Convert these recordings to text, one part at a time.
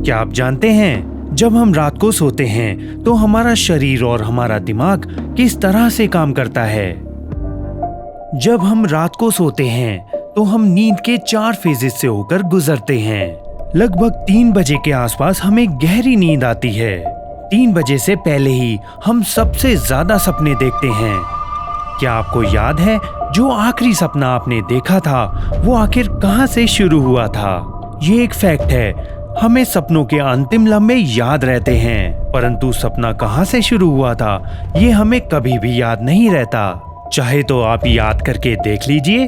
क्या आप जानते हैं, जब हम रात को सोते हैं तो हमारा शरीर और हमारा दिमाग किस तरह से काम करता है। जब हम रात को सोते हैं तो हम नींद के 4 फेजेस से होकर गुजरते हैं। लगभग 3 बजे के आसपास हमें गहरी नींद आती है। 3 बजे से पहले ही हम सबसे ज्यादा सपने देखते हैं। क्या आपको याद है जो आखिरी सपना आपने देखा था वो आखिर कहां से शुरू हुआ था? ये एक फैक्ट है, हमें सपनों के अंतिम लम्हे याद रहते हैं, परंतु सपना कहां से शुरू हुआ था ये हमें कभी भी याद नहीं रहता। चाहे तो आप याद करके देख लीजिए।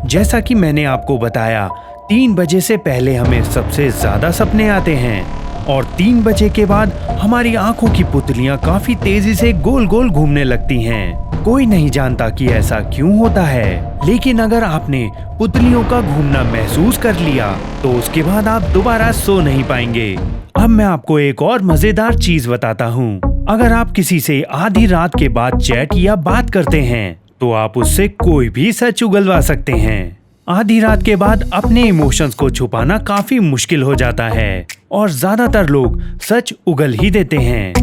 जैसा कि मैंने आपको बताया, 3 बजे से पहले हमें सबसे ज्यादा सपने आते हैं और 3 बजे के बाद हमारी आंखों की पुतलियां काफी तेजी से गोल गोल घूमने लगती हैं। कोई नहीं जानता कि ऐसा क्यों होता है, लेकिन अगर आपने पुतलियों का घूमना महसूस कर लिया तो उसके बाद आप दोबारा सो नहीं पाएंगे। अब मैं आपको एक और मजेदार चीज बताता हूँ। अगर आप किसी से आधी रात के बाद चैट या बात करते हैं तो आप उससे कोई भी सच उगलवा सकते हैं। आधी रात के बाद अपने इमोशंस को छुपाना काफी मुश्किल हो जाता है और ज्यादातर लोग सच उगल ही देते हैं।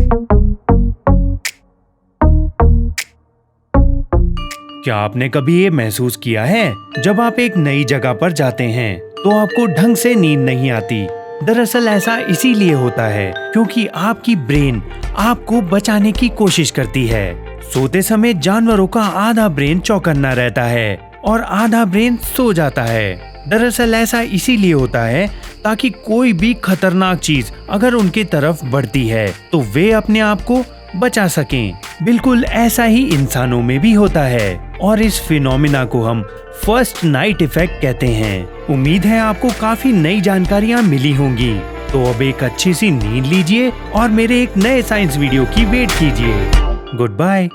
क्या आपने कभी ये महसूस किया है, जब आप एक नई जगह पर जाते हैं तो आपको ढंग से नींद नहीं आती? दरअसल ऐसा इसीलिए होता है क्योंकि आपकी ब्रेन आपको बचाने की कोशिश करती है। सोते समय जानवरों का आधा ब्रेन चौकन्ना रहता है और आधा ब्रेन सो जाता है। दरअसल ऐसा इसीलिए होता है ताकि कोई भी खतरनाक चीज अगर उनके तरफ बढ़ती है तो वे अपने आप को बचा सकें। बिल्कुल ऐसा ही इंसानों में भी होता है और इस फिनोमिना को हम फर्स्ट नाइट इफेक्ट कहते हैं। उम्मीद है आपको काफी नई जानकारियां मिली होंगी। तो अब एक अच्छी सी नींद लीजिए और मेरे एक नए साइंस वीडियो की वेट कीजिए। Good bye.